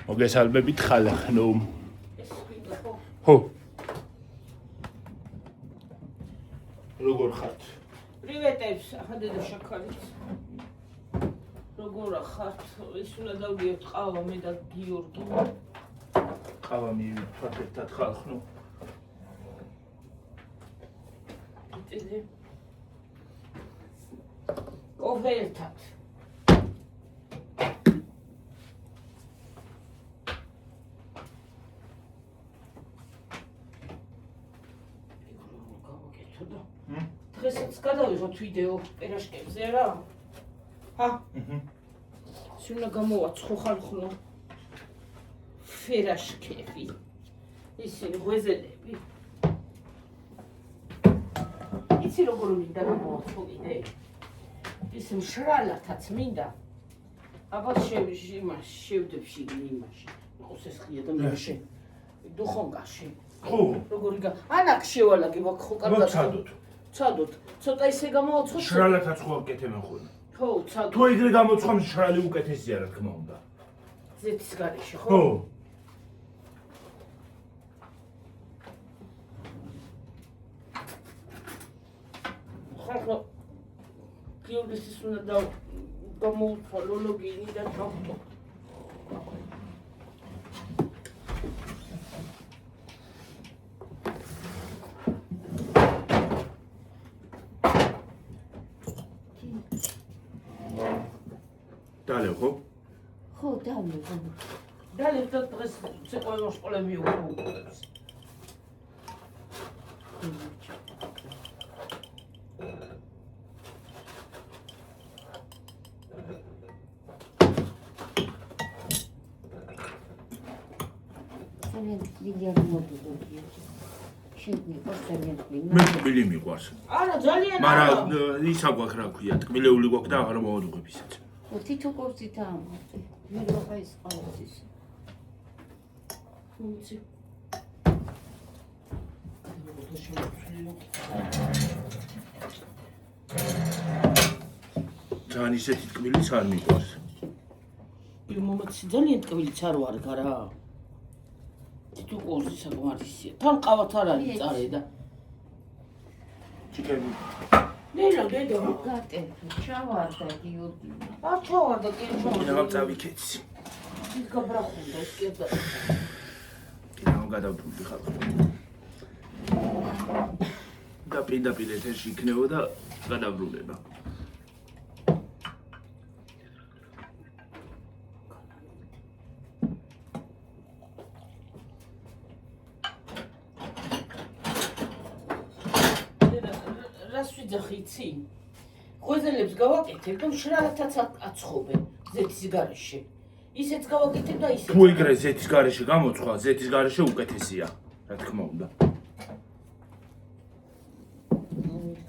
მოგესალმებით ხალხო. ხო. როგორ ხართ? პრივეტებს, ახლა შაქარით. როგორ ხართ? ის უნდა დავდიოთ ყავა მე და გიორგი. ყავა მივიფრათ ერთად ხალხო. იტიდე. კოფე ერთად. დღესაც გადავიღოთ ვიდეო პერაშკებზე რა? ჰა? სულ გამოვაცხო ხალხო. ფერაშკები. ისინი ღვეზელები. იცი როგორ მინდა გამოვაცხო კიდე? ის მშრალათაც მინდა. აბა შევდებ შიგნი იმაში. იყოს ეს ხია და მე დუხონკაში. ხო. როგორი ანაკ შევალაგე მაგ ხო კარგად. ცადოთ. ცოტა ისე გამოვაცხო. შრალათაც ხო აკეთებენ ხოლმე. ხო, ცადოთ. თუ ეგრე გამოცხო შრალი უკეთესია რა თქმა უნდა. ზეთის გარეშე ხო? ხო. ხალხო გიორგის უნდა გამოვთვალო ლოგინი და ჩავხტო. დალევ ხო? ხო, დალევ. დალევ და დღეს ცეკვევ სკოლა მიუღებს. მე თბილი მიყვარს. არა, ძალიან არა. მაგრამ ისა გვაქვს რა ქვია, თბილეული გვაქვს და აღარ მოვადუღებ ისეთ. თითო კორცით ამოდი. მე რა ის ყავს. ფუნქცი. ძალიან ისეთი თბილიც არ მიყვარს. იმომაცი ძალიან თბილიც არ ვარ გარა. თითო კორცი საკმარისია. თან ყავათ არ არის წარე და ჩიკები. ნელა დედო. გატე, ჩავარდა გიორგი. არ ჩავარდა კი ჩავარდა. კიდევ წავიქეცი. ის გაბრახუნდა ეს კიდე. კიდევ გადავდრუდი ხალხო. და პირდაპირ ეთერში იქნებოდა გადაბრუნება. ხიცი. ღვეზელებს გავაკეთებ და მშრალათაც აცხობენ ზეთის გარეშე. ისეც გავაკეთებ და ისეც. თუ ეგრე ზეთის გარეშე გამოცხვა, ზეთის გარეშე უკეთესია, რა თქმა უნდა.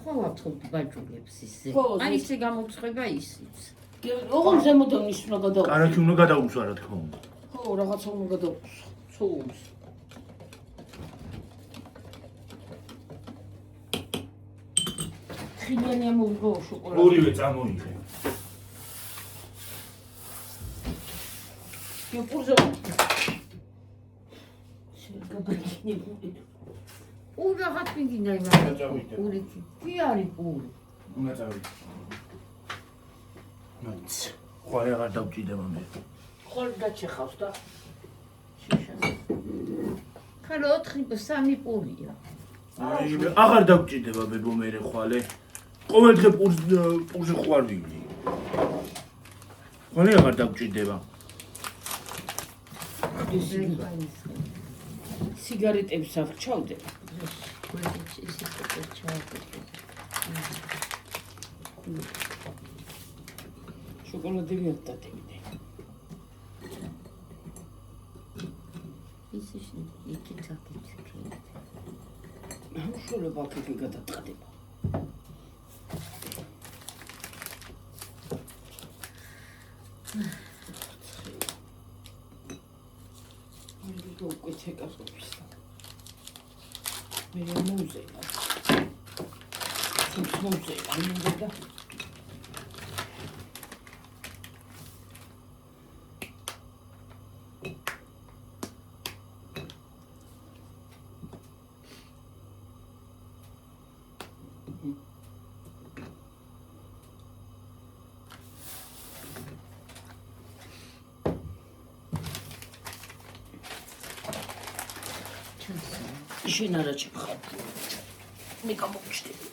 ხო, ვაცხობთ ბაჯულებს ისე. ხო, აი ისე გამოცხება ისიც. ოღონდ ზემოდან ის უნდა გადაუხსო. კარაქი უნდა გადაუხსო, რა თქმა უნდა. ხო, რაღაცა უნდა გადაუხსო. ცოულს. ხილიანი ამოვიღო შოკოლადი. ორივე წამოიღე. იოპურზე. შეგაბინებული. უღაღათ მიგინდა იმას. პურითი. კი არის პური. უნდა წავიდე. მაინც. ხვალე აღარ დავჭიდება მე. ხოლ დაჩეხავს და შიშას. ხალო 4-3 პურია. აღარ დავჭიდება ბებო მე ხვალე. ყოველდღე პურზე ხوار ვივლი. ხვალე აღარ დავჭიდება. სიგარეტებს აღჩავდე. შოკოლადი მიატატებინე. ის იქით აკეთე. შულება აქ გადაწყდება. მე უკვე ჩეკავს. მე მუზეა. მუზეა, მინდა. შენ არა ჩხარ. მე გამოვჩდები.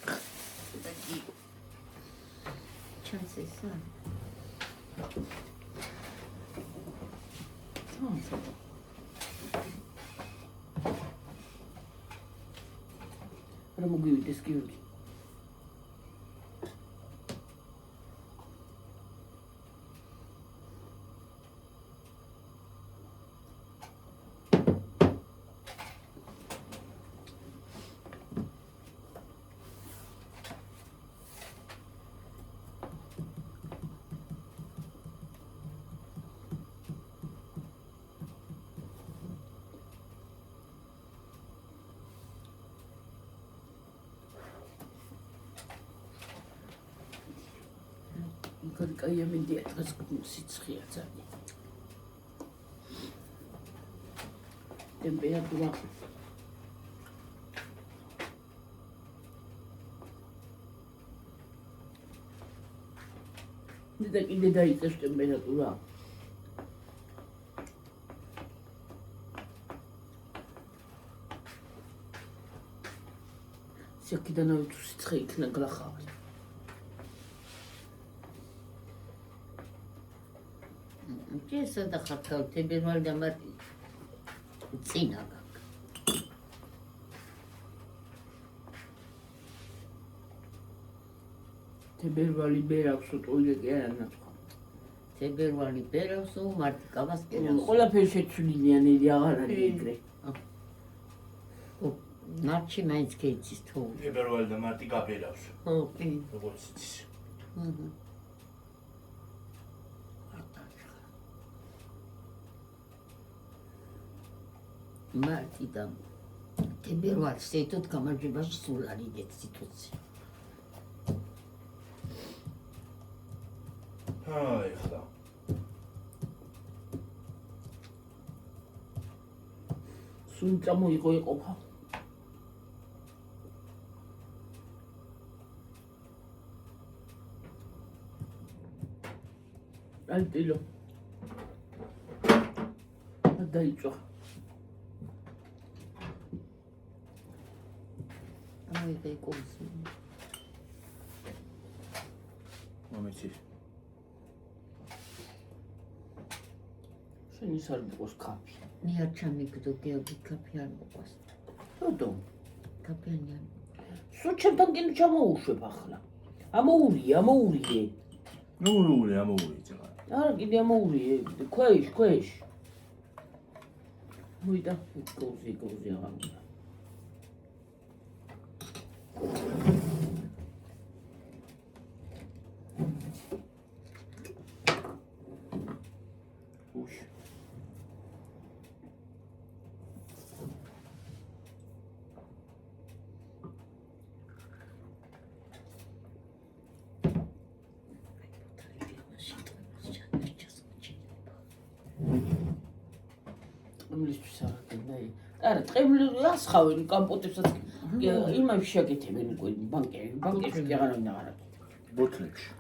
ჩანს ესა. რა მოგივიდეს გიორგი? კაია მინდია დღეს სიცხეა ძალიან. ტემპერატურა კიდე დაიწევს ტემპერატურა. საკიდანავე თუ სიცხე იქნა გლახავი. ესა და ხართავ თებერვალ და მარტი წინა გაკ. თებერვალი ბერაქვსო ტოილეტი არა ნაცხვა. თებერვალი ბერაქვსო მარტი კავას ბერაქვსო. ყველაფერი შეცვლილიანელი აღარ არის ეგრე. ნარჩი მაინც გეიცის თუ. თებერვალი და მარტი გაბერავს. ხო, კი. როგორც იცის. მარტი და თებერვალს ეთოთ გამარჯვებაში სულ არ იდეთ სიტუაცია. აი ხა. სულ წამოიღო იყოფა. აი ტილო. დაიწვა. აი და იკობს. მომეცი. შენ ის არ მიყავს კაფე. მე არ ჩამიგდო გეორგი კაფე არ მოყვას. როდო? კაფეანი არ. სულ ჩემთან კიდე ჩამოუშვებ ახლა. ამოურიე. ამოური ძაღა. არა კიდე ამოურიე. ქვეშ. მოიდა გოზე აღარ. უშ. მისთვის აღგენდაი. არა, ტყემლს ხავენ კომპოტებსაც იმაში შეგეთებენ უკვე ბანკებში კი აღარ ვინაღარ. ბოთლებში.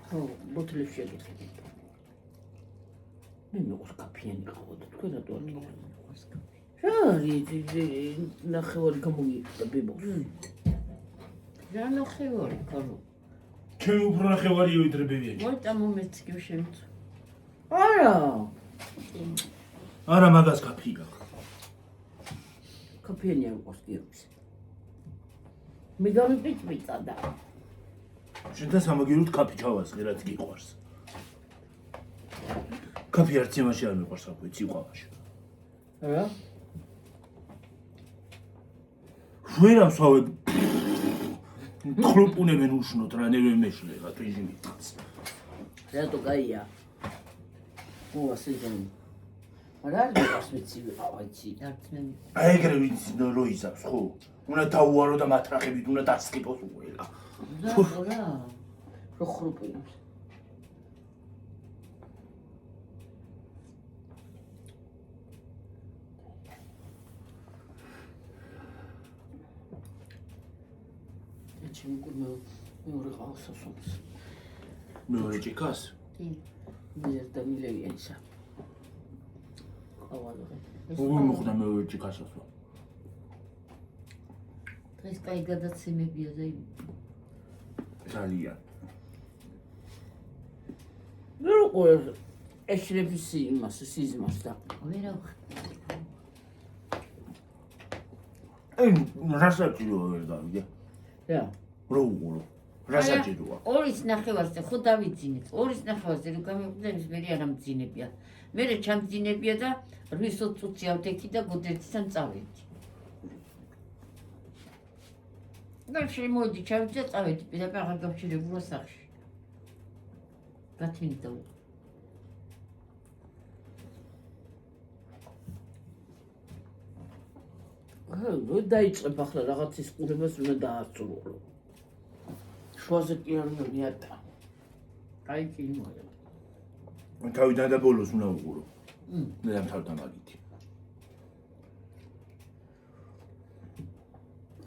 ხო, ბოთლებში შეგეთებენ. მე მიყავს კაფეანი ყავდა, თქვენ რატო არ გიყავს კაფე? რა არის ნახევარი გამოგიყდა ბებოს. რა ნახევარი ქარო. ჩემი უფრო ნახევარი ვიდრე ბებიაჩი. მოიტა მომეცი შენც. არა მაგას კაფე გაქვს. კაფეანი არ ყავს გიორგის. მე გამიპიწპიცა და შენთან სამაგიეროდ კაფე ჩავასხე, რაც გიყვარს. კაფე არც იმაში არ მიყვარს, რა ვიცი, ყვავაში. რა? ვერასავე ქროპუნებენ უშნოთ რა ნევე მეშლება რეჟიმი წავს. რატო კაია? ო, ასეჟანი. არა არის ვიცი ვიყავიცი. არც მე. აი ეგრე ვიცი რო იზავს ხო? უნდა დაუარო და მათრახებით უნდა დასწიფოს უყველა. რა? რო ხრუპინებს. ჩემი მეორე ყავს ასომს. მეორე ჭიქას? კი. მე და მილევიანსა. ყავალღე. როგორ მოხდა მეორე ჭიქას ასო? დღეს კაი გადაცემებია და ძალიან. ვერ უყურებ ეშრების იმას სიზმარს და ვერა რა საჭიროა ვერ გავიგე? რა რო უყურო. რა საჭიროა? 2:09-ზე ხო დავიძინეთ. 2:09-ზე რო გამიყვდების მე არ ამძინებია. მე ჩამძინებია და 8-20 წუთი ავდექი და გოდერთთან წავედი. და შემოდი ჩავიდი და წავედი პირდაპირ აღარ გავჩერებულა სახში. გათმინდა. რო დაიწყებ ახლა რაღაცის ყურებას უნდა დაასრულო. შუაზე კი არ უნდა მიატა. კაი ფილმია. თავიდან და ბოლოს უნდა უყურო. მე დამთავრდა მაგითი.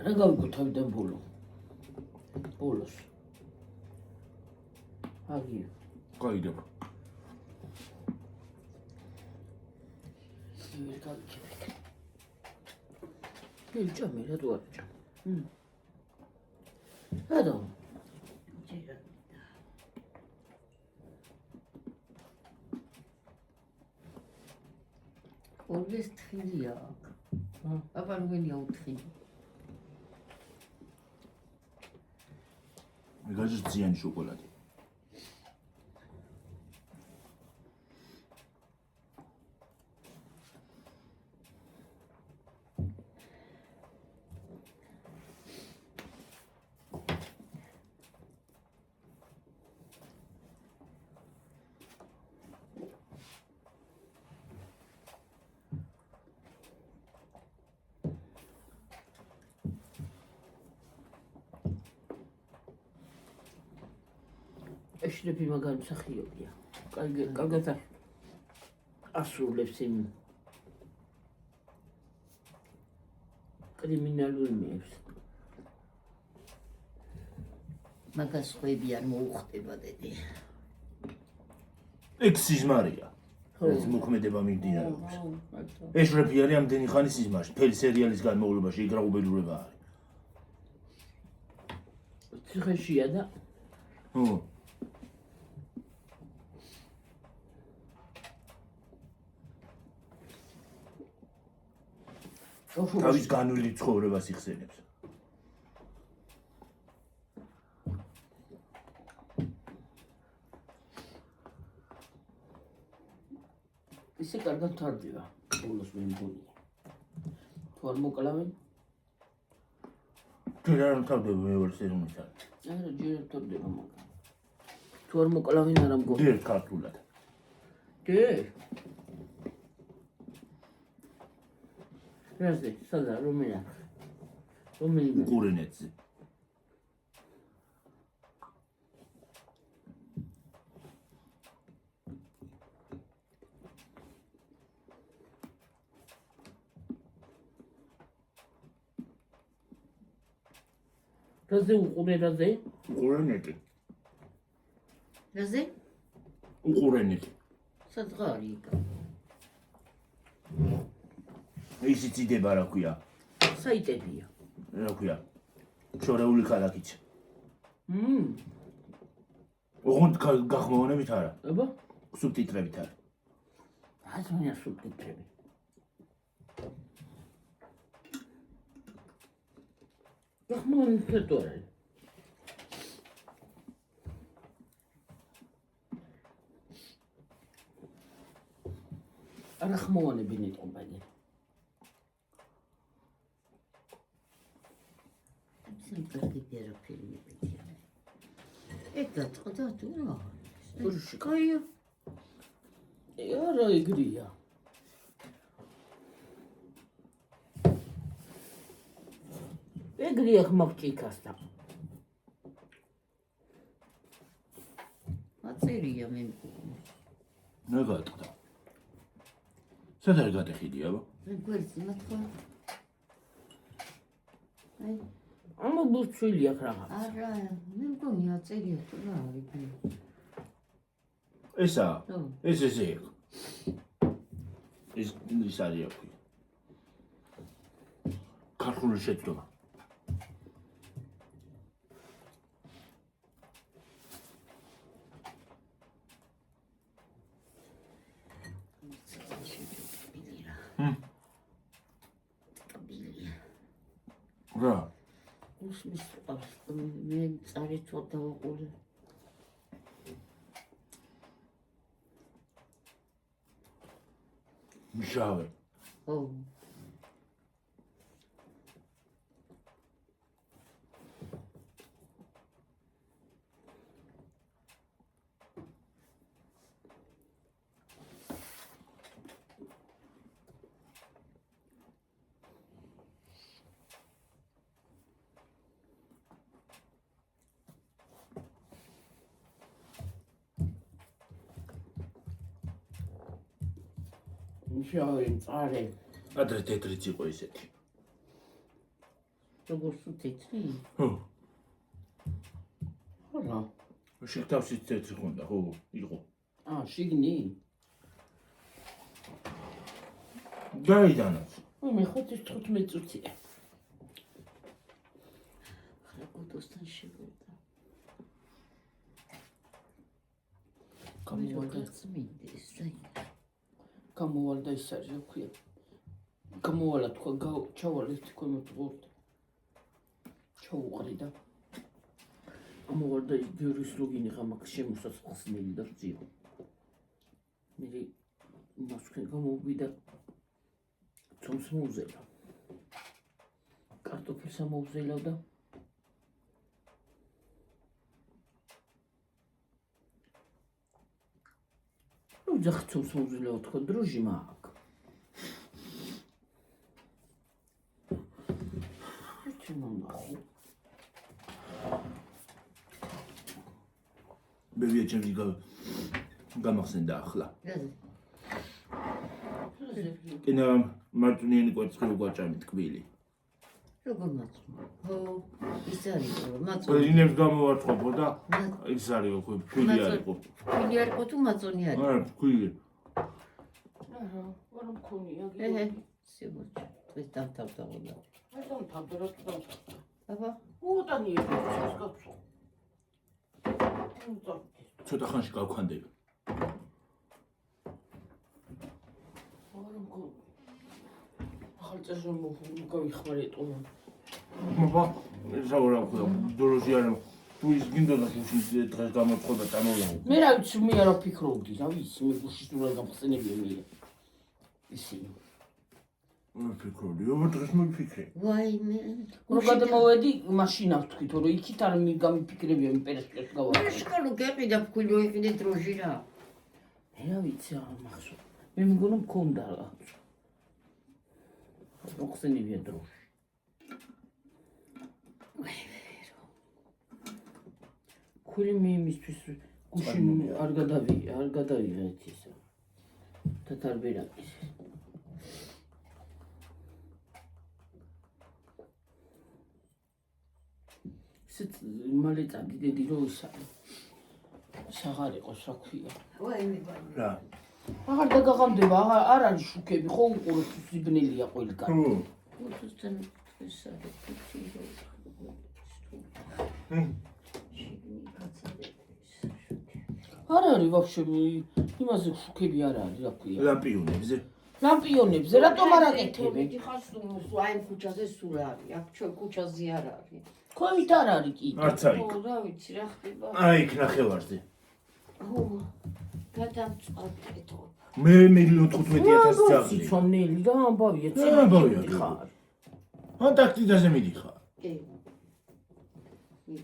რა გავიგო თავიდან ბოლოს. აგია. გაიგებ. ვერ გავიგებ. Geleceğim ya, dua edeceğim. Hadi oğlum. Orada tıkıldı ya. Aban gün ya tıkıldı. Megacı ziyani şokolade. ეშრები მაგარი მსახიობია. კარგად ასრულებს იმ კრიმინალურ მიებს. მაგას ხვები არ მოუხდება დედი. ეგ სიზმარია. ეს მოქმედება მიმდინარეობს. ეშრები არის ამდენი ხანი სიზმარში. მთელი სერიალის განმავლობაში ეგ რა უბედურება არის. ციხეშია და ო თავის განვლილი ცხოვრებას იხსენებს. ისე კარგად თარდება. ბოლოს მე მგონია. თუ არ მოკლავენ? ჯერ არ თავდება მეორე სეზონიდან. არა, ჯერ არ თარდება მაგრამ. თუ არ მოკლავენ არა მგონია. ჯერ ქართულად. ჯერ რაზე, სადა, რომელი? უყურენეთზე. რაზე უყურე რაზე? უყურენეთი. რაზე? უყურენეთი. საძღარი იქ. ისიც იდება რა ქვია. საიტებია. რა ქვია. შორეული ქალაქიც. ოღონდ გახმოვანებით არა. აბა? სუბტიტრებით არა. აზმია სუბტიტრები. გახმოვანებით არა. არა ხმოვანები ნეტყობანი. Sempre per film vediamo. E da tu no. Urși. Coi Era egria. ეგრია ხმობჭიქასთან. აწერია მე. რა გატყდა? სად არ გატეხიდი აბა? მე გვერდზე მათქვა. აი, ამა ბურჩილი აქ რაღაც. არა, მე მგონი აწერია თუ რა არის. ესა? ხო. ეს ესე იყო. ის არის აქ. ქართული შეცდომა. რა უსმის მე წარი ცოტა ვაყოლე მშავე ო შავი მწარე. ადრე თეთრიც იყო ისეთი. როგორ თეთრი? ხო. ხო. შეკთავსით თეთრი ხონდა, ხო, იყო. შიგნი? გაიდანაც. მე ხოთი 15 წუთია. ხა კოტოსთან შევიდა. გამოვალდა საერთოდ. გამოვალდა ის არის რა ქვია. გამოვალა თქვა ჩავალე თქვა მოწყურდა. ჩაუყრი და გამოვალდა გიორის ლოგინი ხამაკ შემოსასხსნილი და ძიო. მე მასკენ გამოვიდა ცომს მოუზელა. კარტოფილს ამოუზელა და захотелось музея отход дружи мак. Почему нахуй? მე ვიაჩემი გამახსენდა ახლა. კენა მარტუნიანი კვერცხი უგვაჭამი ტკბილი. როგორ მაწვნა? ხო, ის არის მაწვნა. პრინებს გამოვაწყობო და ის არის ხო ფული არისო. ფული არისო თუ მაწონი არის? არა, ფული. არა მქონია. სიამოვნებო. ეს დამთავრდა. აი დამთავრდა რა დამთავრდა. აბა, უტანი ეს გასკაცო. ცოტა ხანში გავქანდები. არა მქონია. ახალ წესში მოგიხმარე ტონა. მობა, ესა რა ქვია, დროში არა. თუ ის გინდოდა გუშინ დღეს გამოწყობა წამოვლავ. მე რა ვიცი, მე არა ფიქრობდი, რა ვიცი, მე გუშინ თუ რა გამხსენებია მე. ისინი. მე ფიქრობდი, აბა დღეს მიფიქრე. ვაიმე. რო გადმოვედი, მაშინა ვთქვით, რომ იქით არ გამიფიქრებია მე პერესპექტივას გავაკეთე. რა შკოლო გეყიდა ფქვილო იყიდე დროჟი რა. მე რა ვიცი, არა მახსოვს. მე მგონი მქონდა რა. მოხსენებია დროში. ქვილი მე იმისთვის გუშინ არ გადავიღეთ ისე. თათარბერაკის. ისეთ მალე წადიდედი რომ ისა. საღარ იყოს რა ქვია. ვაიმე. რა. აღარ დაგაღამდება, არ არის შუქები, ხო უყურეთ სიბნელია ყველგან. ხო. უთუსთან ეს არის ფიცი რო. არ არის ვაფშე იმაზე შუქები არ არის, რა ქვია. ლამპიონებზე. ლამპიონებზე რატომ არ აკეთებენ? ხარ სულ აი ქუჩაზე სულ არის, აქ ჩვენ ქუჩაზე არ არის. ქვევით არ არის კი. არც აი. ო, რა ვიცი, რა ხდება. აი, იქ ნახევარზე. ო, გადამწყვეტო. მე 1,15,000 ძაღლი. ცონელი და ამბავია, ამბავია, ხარ. ანტარქტიდაზე მიდიხარ. კი.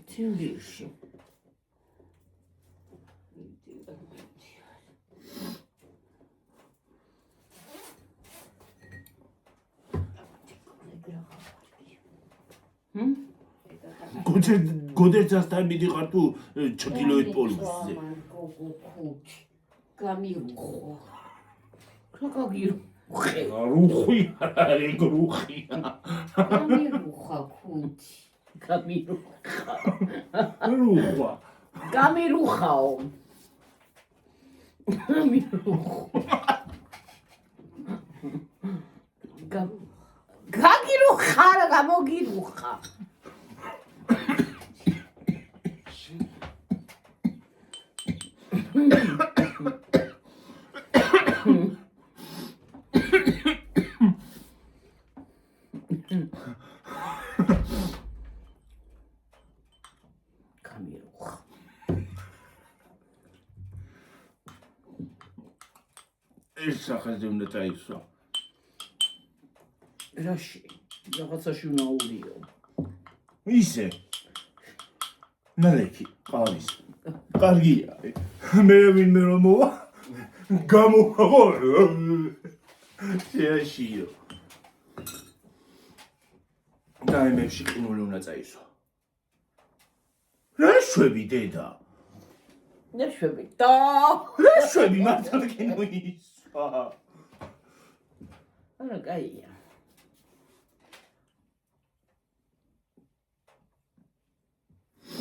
თინგიში. გოდერძასთან მიდიხარ თუ ჩრდილოეთ პოლუსზე. გამირუხო. რა გაგირუხე? რუხი არ არის, გრუხია. გამირუხა ქუჩი. გამირუხა. რუხვა. გამირუხაო. გამირუხა. გაგირუხა რა გამოგირუხა. ეს სახელზე უნდა წაიცვა. რაში? რაღაცაში უნდა ურიო. ისე. ნალექი, ყავის. კარგია. მე ვინმე რომ მოვა. გამოვა. შეაშიო. დაემებში ყინული უნდა წაისვა. რა შვები დედა? ნეშვები და რა შვები მართლა ყინუისვა. არა, კაია.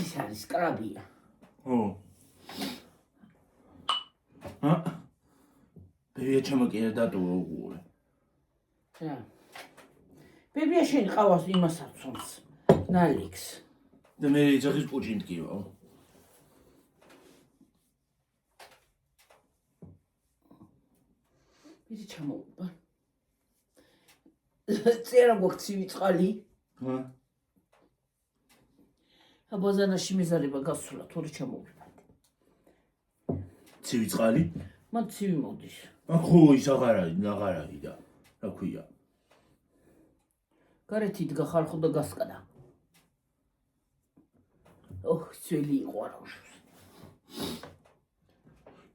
ის არის კრაბია. ო. ბებია ჩემაკია დატოვა უყურე. რა. ბებია შენ ყავს იმას აცონს. ნალიქს. და მე ეძახის პუჩი მткиვა. ისი ჩამოვა. წერა გვაქცივი წყალი. ჰა. აბაზანაში მეზარება გასულა, თორე ჩამოვიფარდი. ცივი წყალი? მან ცივი მოდის. ხო, ის აღარ არის და რა ქვია. გარეთი იდგა ხალხო და გასკდა. ოხ, ძველი იყო არა უშავს.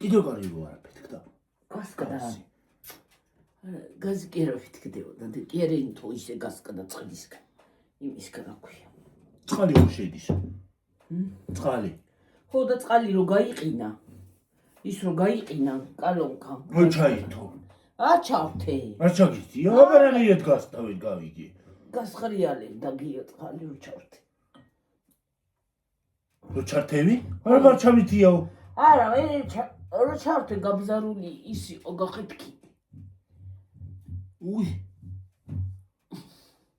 კიდევ კარგი რო არა ფეთქდა. გასკდა. გაზი კერავით კდებოდა და კერენთო ისე გასკდა წყლისგან. იმისგან რა ქვია. წყალი რო შედის. წყალი. ხო და წყალი რო გაიყინა. ის რო გაიყინა კალონკა. ო ჩაითო. აჩავთე. არ ჩაგიცი, აბარანიეთ გასტავით გავიგე. გასხრიალე და გიო წყალი რო ჩავთე. რო ჩართევი? არ ჩამითიაო. არა, მე რო ჩავთე გაბზარული ის იყო გახეთქი. უი.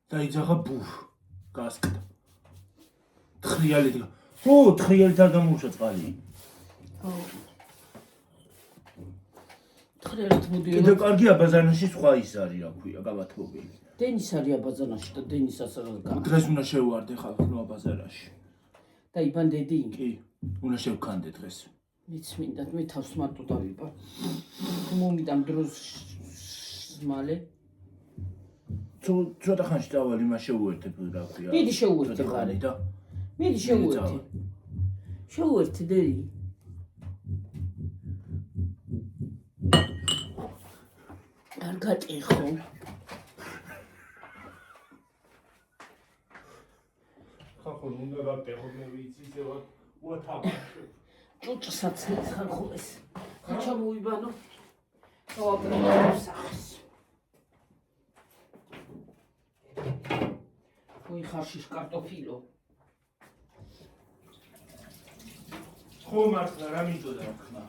დაიძახა ბუф. გასკდა. თხრიალით. ო, თხრიალით არ გამოუშვა წყალი. ხო. თხრიალით მოდიოდა. კიდე კარგი აბაზანაში სხვა ის არის, რა ქვია, გავათმობილი. დენის არის აბაზანაში და დენისას რა განა. დღეს უნდა შევვარდე ხალხო აბაზანაში. და იბან დედი? კი, უნდა შევქანდე დღეს. მეც მინდა, მე თავს მარტო დავიბარ. მომიდამ დროს მალე. ცოტა ხანში დავალი მას შევუერთებ რა ქვია. მიდი შევუერთე ხანი და მიდი შევუერთე. შევუერთე დედი. არ გატეხო. ხალხო უნდა გატეხო მე ვიცი ისე ვათავაშო. ჭუჭსაც ხალხო ეს. ხაჩა მოიბანო. დავაბრუნო სახს. ой ხარშიშ კარტოფილო. ხო მართლა რა მიწოდა ხმა.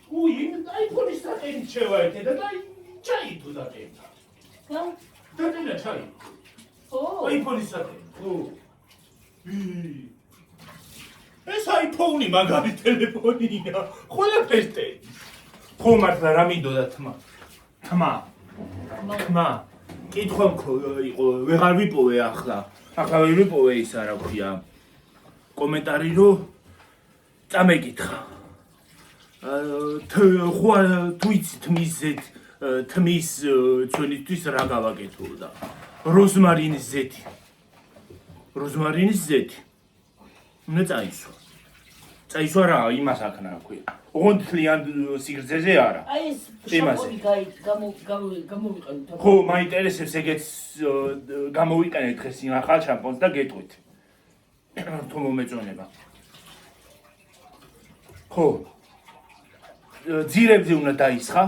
უი, აიფონის დაკენი შევაერთე და ჩაიდო დაკენი. რა? დაკენა ჩაი. ო, აიფონის დაკენი. ო. ეს აიფონი მაგარი ტელეფონია. ყველაფერს ტენი. ხო მართლა რა მიწოდა თმა. თმა. კითხვა იყო, ვეღარ ვიპოვე ახლა. ახლა ვერ ვიპოვე ისა რა ქვია. კომენტარი რო წამეკითხა. ხო თვიცი თმისზეთ თმის ჩვენთვის რა გავაკეთო და როზმარინის ზეთი. როზმარინის ზეთი. უნდა წაისვა. წაისვა რა იმას აქნა რა ქვია. ოღონდ თლიან სიგრძეზე არა. აი ეს შაპონი გამოვიყენოთ. ხო, მაინტერესებს ეგეც გამოვიყენეთ დღეს იმ ახალ შამპონს და გეტყვით. თუ მომეწონება. ხო. ძირებზე უნდა დაისხა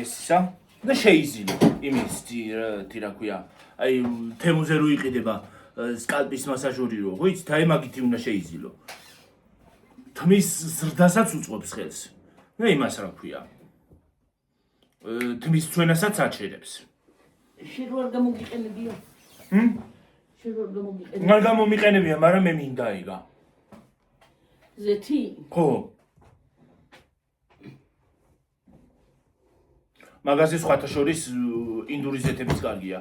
ესისა და შეიზილო იმის რა ქვია. აი თემუზე რო იყიდება სკალპის მასაჟორი რო, ხო იცით, აი მაგითი უნდა შეიზილო. თმის ზრდასაც უწყობს ხელს. და იმას რა ქვია. თმის ჩვენასაც აჩერებს. შენ რო არ გამოგიყენებიო? შენ რო არ გამოგიყენებიო? არ გამომიყენებია, მაგრამ მე მინდა იგა. ზეთი? ხო. მაგაზე სხვათა შორის ინდური ზეთებიც კარგია.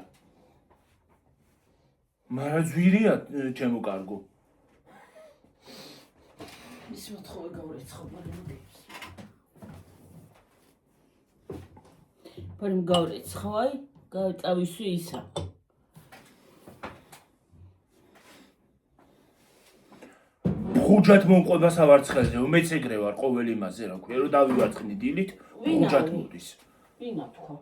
მაგრამ ძვირია ჩემო კარგო. ის მოთხოვე გავრეცხო, მაგრამ ფერი მგავრეცხავай, გავიწავისვი ისა. ხუჯად მომყვება სავარცხელზე, მეც ეგრე ვარ ყოველ იმაზე, რა ქვია, რომ დავივარცხნი დილით, ხუჯად მოდის. ვინა თქვა?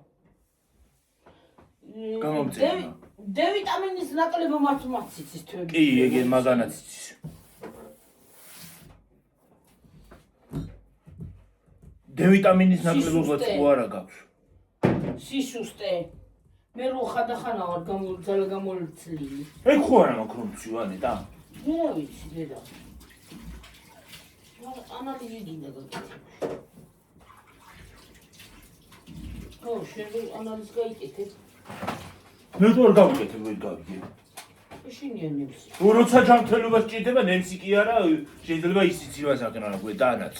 გამომწერა. D ვიტამინის ნაკლები მართმაციცის თვეები. კი, ეგ მაგანაც იცის. D ვიტამინის ნაკლებობაც ხო არა გაქვს. სისუსტე. მე რო ხადახანა ვარ გამოლცლილი. ეგ ხო არა მაქვს რომ ცივანი და? მე რა ვიცი, დედა. ანალიზი გინდა გაკეთე. ხო, შენ ანალიზი გაიკეთე. მე თუ არ გავიკეთებ, ვერ გავიგე. შინია ნემსი. როცა ჯანმრთელობა სჭირდება, ნემსი კი არა, შეიძლება ისიც იმას აკეთო, დანაც.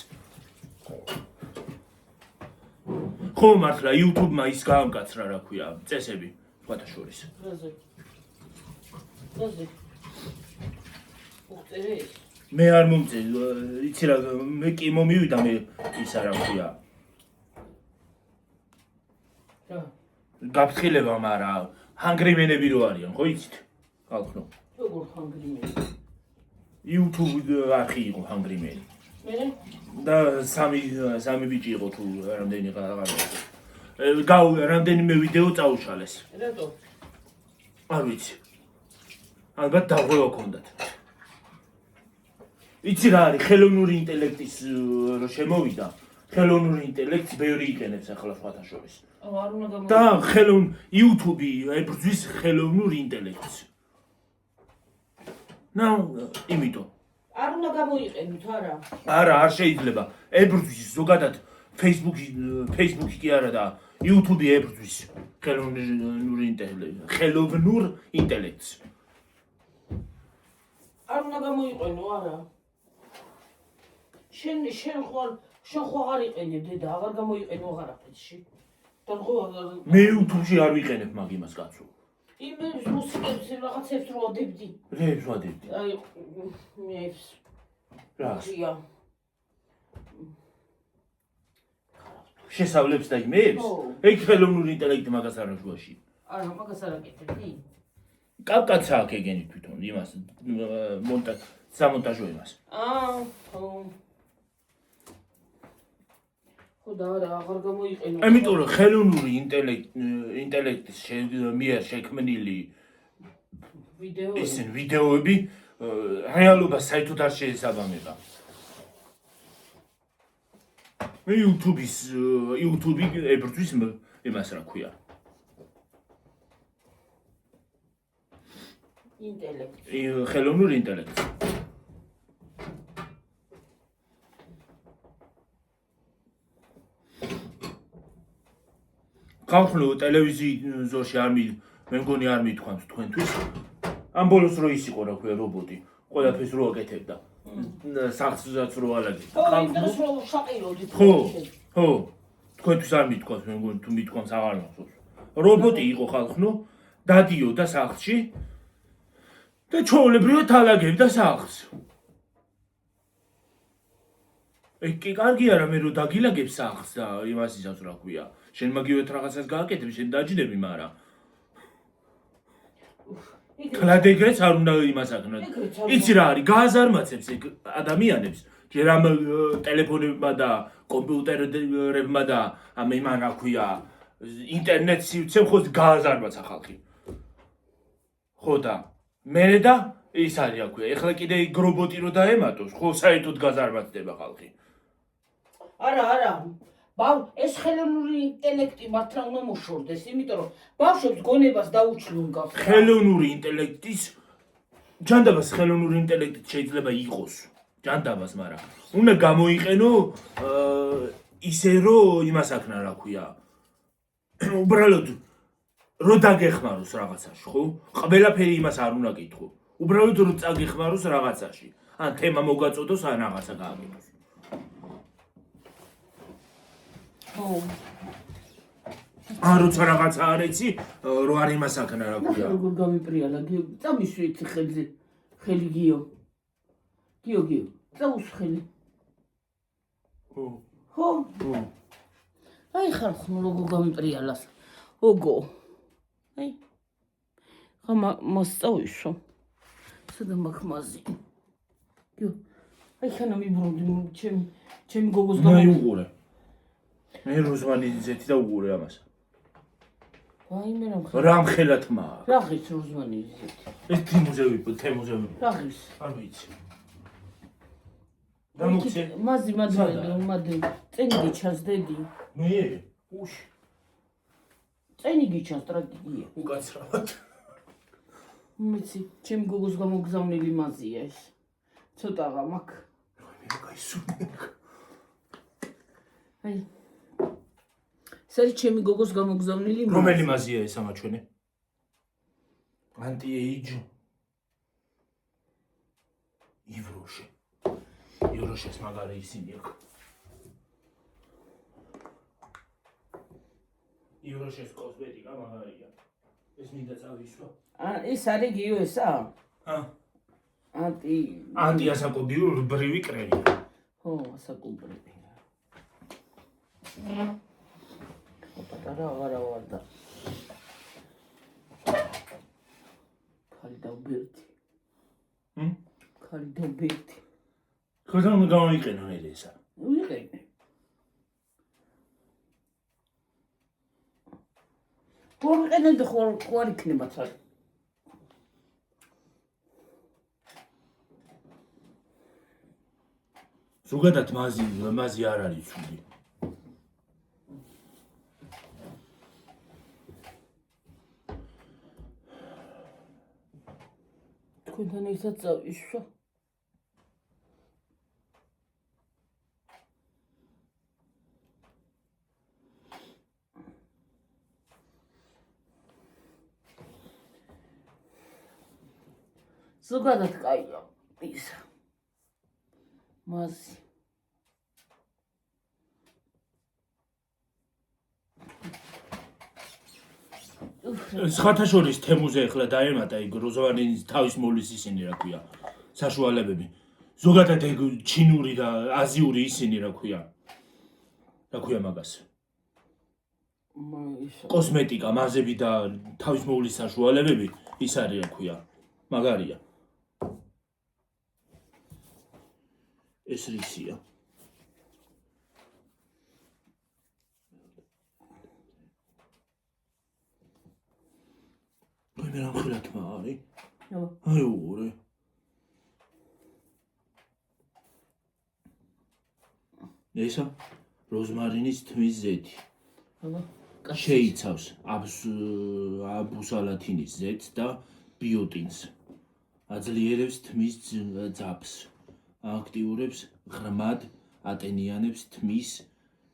ხო მართლა YouTube-მა ის გაამკაცრა, რა ქვია, წესები, სხვათა შორის. რაზე? უხწერე? მე არ მომწე, იცი რა, მე კი მომივიდა მე ისა რა ქვია. რა? გაფრთხილება, მაგრამ ჰანგრიმენები რო არიან, ხო იცით? ხალხო. როგორ ჰანგრიმენი? YouTube არხი იყო ჰანგრიმენი. მე? და სამი ბიჭი იყო თუ რამდენი რამდენიმე ვიდეო წაუშალეს. რატო? არ ვიცი. ალბათ დაღვევა ქონდათ. იცი რა არის, ხელოვნური ინტელექტის რო შემოვიდა, ხელოვნური ინტელექტს ბევრი იყენებს ახლა სხვათა შორის. არ უნდა გამო. და YouTube ებრძვის ხელოვნურ ინტელექტს. იმიტომ. არ უნდა გამოიყენოთ, არა? არა, არ შეიძლება. ებრძვის ზოგადად Facebook-ი კი არა და YouTube ებრძვის ხელოვნურ ინტელექტს. არ უნდა გამოიყენო, არა? შენ ხო აღარ იყენებ, დედა, აღარ გამოიყენო აღარაფერში. და ხო მე YouTube-ში არ ვიყენებ მაგ იმას კაცო. იმენს მუსიკებს რაღაცებს რო ადებდი. რებს ვადებდი? აი, მეებს. რა? ია. შესავლებს და იმეებს? ეგ ხელოვნური ინტელექტი მაგას არ აშვაში. არა, მაგას არ აკეთებდი. კაპკაცა აქ ეგენი თვითონ იმას სამონტაჟო იმას. ხო. ხო და არა, აღარ გამოიყენო. ამიტომ რომ ხელოვნური ინტელექტის მიერ შექმნილი ვიდეოები რეალობას საერთოდ არ შეესაბამება. მე YouTube-ი ებრძვის იმას რა ქვია. ინტელექტი. ხელოვნური ინტელექტი. ხალხო ტელევიზორში მე მგონი არ მithქვამთ თქვენთვის. ამ ბოლოს რო ის იყო რა ქვია რობოტი, ყველაფერს რო აკეთებდა. სახსრაც რო ალაგებდა. ხო. თქვენთვის არ მithქვამთ, მე მგონი თუ მithქვამს აღარ მახსოვს. რობოტი იყო ხალხო, დადიოდა სახლში და ჩვეულებრივად ალაგებდა სახლს. ეგ კი კარგი არა, მე რო დაგილაგებ სახლს და იმას ისავს რა ქვია. შენ მაგივეთ რაღაცას გააკეთებ, შენ დაჯდები, მაგრამ კლადეგრეც არ უნდა იმას აკნოთ. იცი რა არის, გააზარმაცებს ეგ ადამიანებს, ჯერ ამ ტელეფონებმა და კომპიუტერებმა და ამ იმან რა ქვია, ინტერნეტს ივცემ ხო გააზარმაცა ხალხი. ხო და მერე და ის არის რა ქვია, ეხლა კიდე რობოტი რო დაემატოს, ხო საერთოდ გაზარმაცდება ხალხი. არა. ეს ხელოვნური ინტელექტი მართლა უნდა მოშორდეს, იმიტომ რომ ბავშვებს გონებას დაუჩლუნგავს. ხელოვნური ინტელექტის ჯანდაბას ხელოვნური ინტელექტი შეიძლება იყოს. ჯანდაბას, მაგრამ უნდა გამოიყენო ისე რომ იმას აქნა რა ქვია. უბრალოდ რო დაგეხმაროს რაღაცაში, ხო? ყველაფერი იმას არ უნდა გითხო. უბრალოდ რო წაგეხმაროს რაღაცაში. ან თემა მოგაწოდოს, ან რაღაცა გააკეთოს. როცა რაღაცა არ იცი, რო არ იმას აქნა რა ქვია. როგორ გამიპრიალა, წამისვით ხელზე, ხელი გიო. გიო, წაუსხელი. ხო. აი ხალხო როგორ გამიპრიალას. ოგო. აი. ხამა მასწავისო. სადა მაქვს მაზი. გიო. აი ხანა მიბრუნდი ჩემი გოგოს მე უყურე. მე როზვანის ზეთი და უყურე ამას. აი მე რა მხელათ მაქვს. რა ხის როზვანის ზეთი? ეს თემუზევი. რა ხის? არ ვიცი. და მოხდე. მაზი წენი გიჩანს დედი. მე უში. წენი გიჩანს ტრაგედია. უკაცრავად. მიცი, ჩემი გოგოს გამოგზავნილი მაზია ეს. ცოტაღა მაქვს. მე გაისურვე. აი. სარი ჩემი გოგოს გამოგზავნილი მაზი. რომელი მაზია ეს ამაჩვენე? ანტი-ეიჯ. ივროშეს მაგარი ისინი აქვს. ივროშეს კოსმეტიკა მაგარია. ეს მინდა წავისვა. ეს არის გიო ესა? ანტი ასაკობრივი კრემი. ხო, ასაკობრივი. პატარა აღარა ვარ და ხალი და უბერტი. ხალი და უბერტი. ხოთამ გამოიყენა ესა. ვიყენე. ვიყენე და ხო არ იქნება ცალ. ზოგადად მაზი არ არის ცუდი. თქვენთან ერთად წავისვა. ზოგადად კაია ის მაზი. სხვათა შორის თემუზე ახლა დაემატა იქ როზვანის თავის მოვლის ისინი რა ქვია საშუალებები. ზოგადად ეგ ჩინური და აზიური ისინი რა ქვია მაგას. კოსმეტიკა, მაზები და თავის მოვლის საშუალებები ის არის რა ქვია. მაგარია. ეს რისია. მე რა მხილად მაარი? აი უყურე. ესა როზმარინის თმის ზეთი. შეიცავს აბუსალათინის ზეთს და ბიოტინს. აძლიერებს თმის ძაფს. აქტიურებს ღრმად ატენიანებს თმის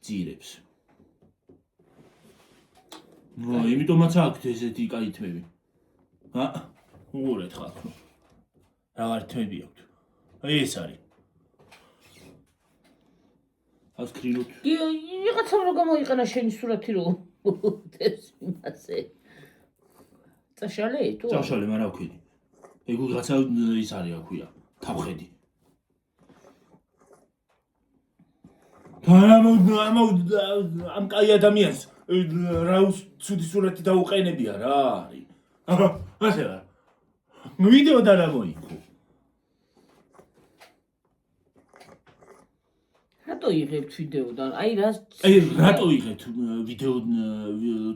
ძირებს. იმიტომაც აქვს ესეთი კაი თმები. უყურეთ ხალხო. რაღაც თმები აქვს. აი ეს არის. ასკრინოთ. ვიღაცამ რო გამოიყენა შენი სურათი რო ეს იმაზე. წაშალე თუ? წაშალე, მაგრამ ვქედი. ეგ ვიღაცა ის არის რა ქვია, თავხედი. ამ კაი ადამიანს რა ცუდი სურათი დაუყენებია რა არის. ასე რა. ვიდეო და რა მოიქო. რატო იღებთ ვიდეოდან? აი რატო იღებთ ვიდეო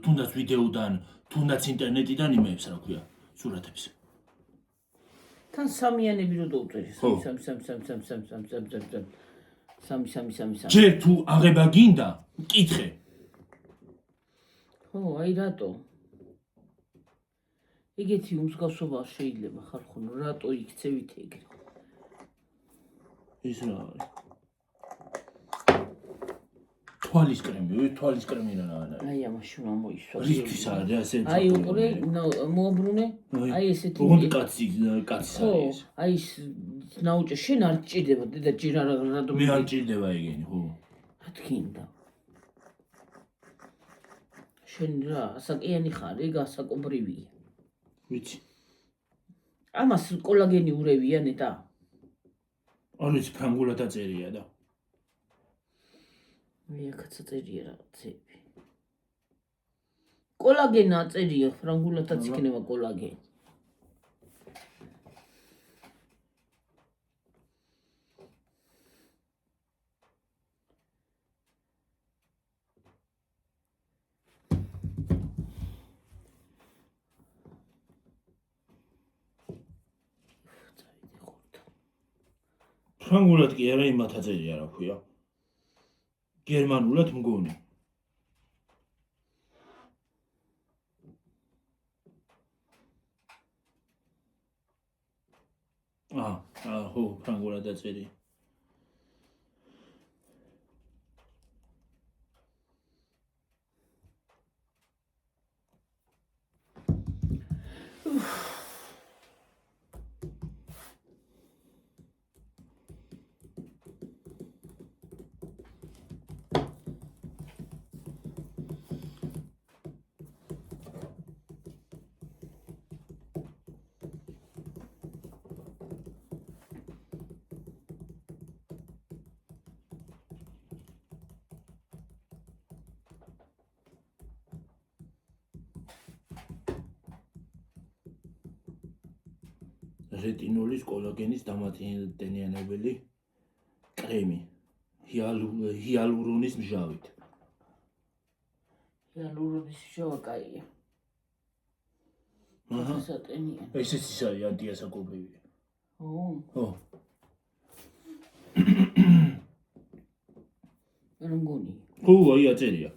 თუნდაც ვიდეოდან, თუნდაც ინტერნეტიდან იმეებს რა ქვია, სურათებს. თან სამიანები რო დაუწერი. 3. ჯერ თუ აღება გინდა, მკითხე. ხო, აი რატო? ეგეთი უმსგავსობა შეიძლება ხალხო, რატო იქცევით ეგრე? ის რა არის? თვალის კრემი რა არის? აი ამაში რა მოისვა. რისთვის არის ასე? აი უყურე, მოაბრუნე. აი ესეთი. ოღონდ კაცი არის. აი ეს ნაუჭე შენ არ ჭირდება დედა ჯერ არა რატომ? მე არ ჭირდება ეგენი, ხო. რა თქინდა? შენ რა, ასაკიანი ხარ, ეგ ასაკობრივია. ვიცი. ამას კოლაგენი ურევია ნეტა. არ ვიცი ფრანგულად აწერია და. მე აქაც წერია რაღაცები. კოლაგენა წერია, ფრანგულადაც იქნება კოლაგენი. ფრანგულად კი არა იმათ აწერია რა ქვია. გერმანულად მგონი. ხო, ფრანგულად აწერია. რეტინოლის კოლაგენის დამატენიანებელი კრემი ჰიალურონის მჟავით. ჰიალურონის მჟავა კაია. სატენიანი. ესეც ის არის ანტიასაკობრივია. ხო. რა მგონი? ხო, აი აწერია.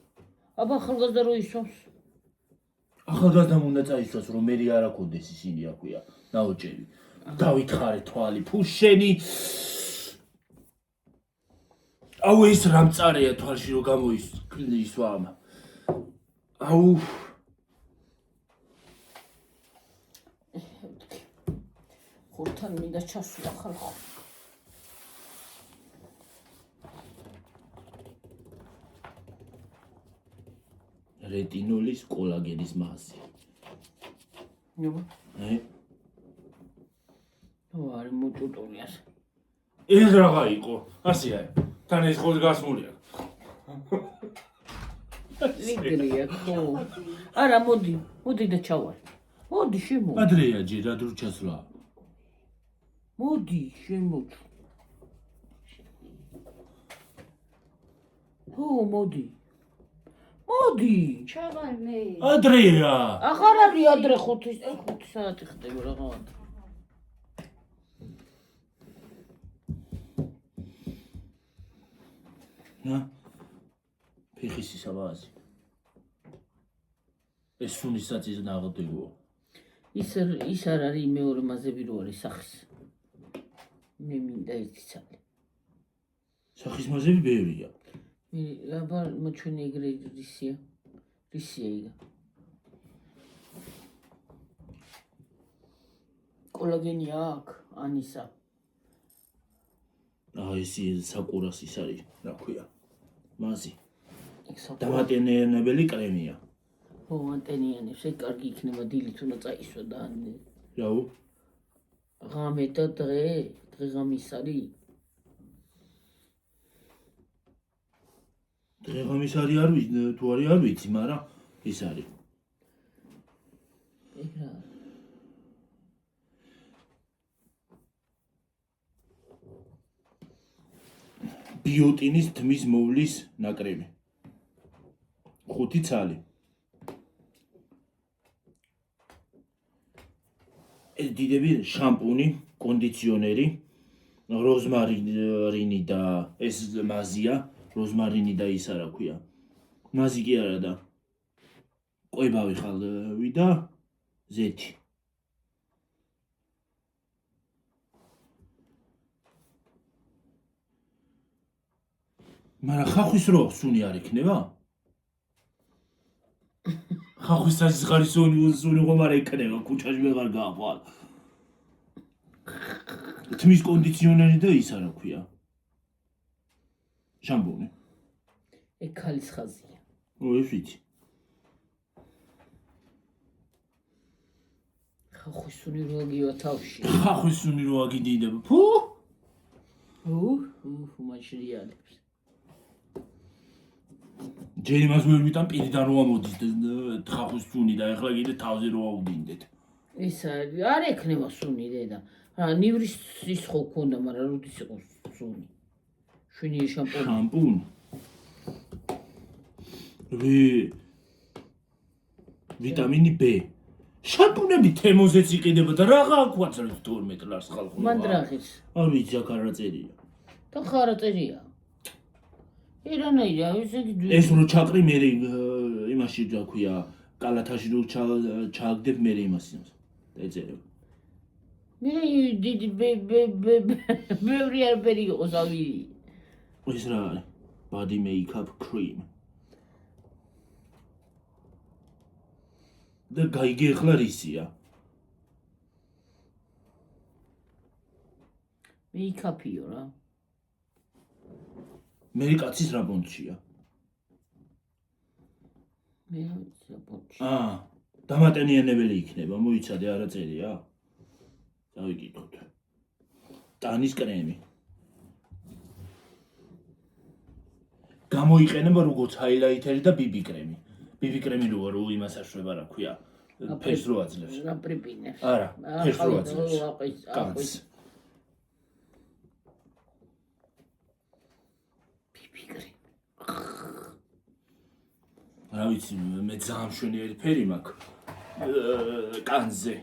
აბა ახალგაზრდა რო ისვამს. ახალგაზრდამ უნდა წაისვას რომ მე არ აქონდეს ისინი აქვია ნაოჭები. დავითხარე თვალი ფუშენი. აუ ეს რა მწარეა თვალში რომ გამოისვა. აუ ხურთან მინდა ჩასვლა ხალხო. რეტინოლის კოლაგენის მასი. ნუ აი არ მოჭუტონია. ეს რაღა იყო? ასეა. თან ეს ხოლმე გასმულია. ლიგრია ხო. არა მოდი და ჩავალ. მოდი შემო. ადრეა ჯერ რა დრო ჩასვლა. მოდი შემოჩ. ხო მოდი. მოდი. ჩავალ მე. ადრეა. აღარ არის ადრე 5 საათი ხდება რაღაც. ნა ფეხის ისაბაზი. ეს სუნის საწიზ ნაღდებო. ის არ არის მეორე მაზები რო არის სახის. მე მინდა ერთი ცალი. სახის მაზები ბევრია. მე აბა მოჩვენი ეგრე რისია იგა. კოლაგენი აქვს ანისა. ეს საკურას ის არის, რა ქვია. მაზი. დამატენიანებელი კრემია. ხო, ანტენიანებს, ეგ კარგი იქნება დილით უნდა წაისვა და რაუ? ღამე და დღეღამის არის. დღეღამის არის არ ვიცი, თუ არის არ ვიცი, მაგრამ ის არის. ეგ რა ბიოტინის თმის მოვლის ნაკრემი. 5 ცალი. ეს დიდები შამპუნი, კონდიციონერი, როზმარინი და ეს მაზია, როზმარინი და ისა რა ქვია. მაზი კი არა და ყვებავი ხალვი და ზეთი. მაგრამ ხახვის რო სუნი არ იქნება? ხახვის საზღარი სუნი ხომ არ იქნება, ქუჩაში ვეღარ გააყვალ. თმის კონდიციონერი და ისა რა ქვია. შამპუნი. ეგ ქალის ხაზია. ეს ვიცი. ხახვის სუნი რო აგივა თავში. ხახვის სუნი რო აგიდება. ფუ! მაჟრიალებს. ჯერ იმას ვერ ვიტან პირიდან რომ ამოდის თხახვის სუნი და ეხლა კიდე თავზე რო აუდინდეთ. ეს არ ექნება სუნი დედა. რა ნივრის ის ხო ქონდა, მაგრამ როდის იყოს სუნი? შვენიერი შამპუნი. შამპუნი. ვიტამინი B. შამპუნები თემოზეც იყიდება და რაღა აკვაცრებს 12 ლარს ხალხო. მან დრაღის. არ ვიცი აქ არა წერია. და ხარა წერია. ერანაირია, ეს რო ჩაყრი მე იმაში რა ქვია, კალათაში რო ჩააგდებ მე იმას დაეწერებ. მე დიდი ბევრი არბერი იყოს ავი. ეს რა არის? Body makeup cream. და გაიგე ახლა რისია? მეიკაპიო რა. მე კაცის რა ბონდშია? მე რა ბონდში. დამატენიანებელი იქნება, მოიცადე არა წერია? დავიკითხოთ. ტანის კრემი. გამოიყენება როგორც ჰაილაითერი და BB კრემი. BB კრემი რო იმას აშვება რა ქვია? ფერს რო აძლევს. რა პრიპინებს. არა, ფერს რო აძლევს. კანს. BB კრემი. რა ვიცი, მე ძალიან მშვენიერი ფერი მაქვს. კანზე.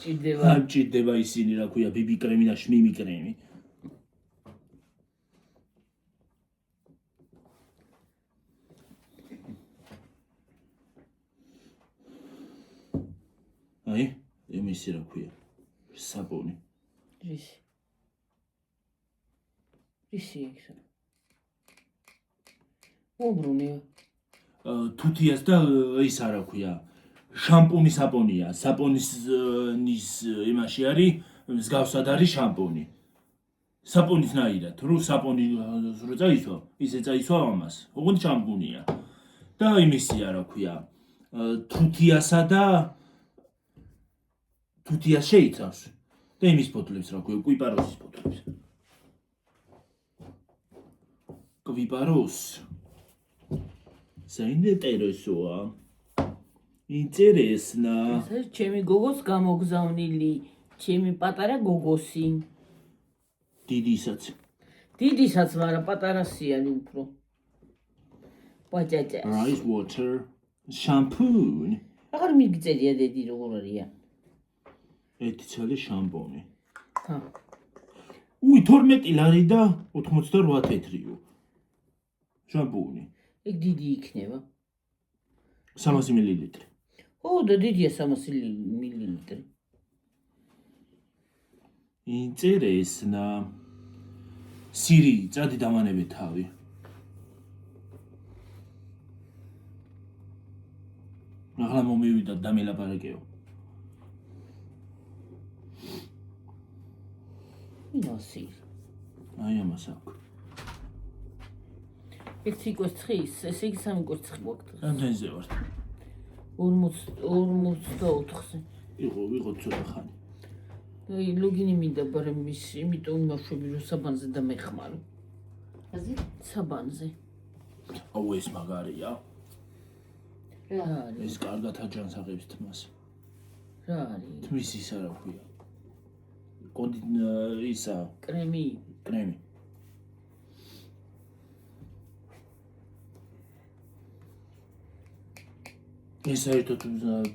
ჭირდება. არ ჭირდება ისინი რა ქვია, BB კრემი და შმიმი კრემი. აი, იმისი რა ქვია, საბონი. რისი? რისი ეს? უბრუნია. თუთიას და ის არა ქვია, შამპუნი საბონია, საბონის იმაში არის, მსგავსად არის შამპუნი. საბონის ნაირად, რო საბონი რო წაისვა, ისე წაისვა ამას, ოღონდ შამპუნია. და იმისია რა ქვია, თუთიასა და თუთიას შეიცავს. და იმის ფოთლებს რა ქვია, კვიპაროსის ფოთლებს. კვიპაროს. საინტერესოა. ინტერესნა. ეს ჩემი გოგოს გამოგზავნილი, ჩემი პატარა გოგოსი. დიდისაც. დიდისაც, მაგრამ პატარასიანი უფრო. პაჭაჭა. Rice water, shampoo. აღარ მიგწერია დედი როგორ არია. ერთი ცალი შამპუნი. ხა. 12 ლარი და 88 თეთრიო. შამპუნი. ეგ დიდი იქნება. 300 მილილიტრი. ო, და დიდია 300 მილილიტრი. ინტერესნა. სირი, წადი დამანebe თავი. ახლა მომივიდა და მელაპარაკეო. ინოსი. აი ამას აქვს. ეგ ციკოსცხის, ესე იგი 3 კოცხი გვაქვს. რამდენზე ვარ? 44-ზე. ვიღო ცოტა ხანი. აი, ლოგინი მინდა, მაგრამ იმიტომ იმაშვები რომ საბანზე დამეხმარო. აზი? საბანზე. აუ ეს მაგარია. რა არის? ეს კარგად აჯანსაღებს თმას. რა არის? თმის ისა რა ქვია? ისა კრემი. კრემი. ეს საერთოდ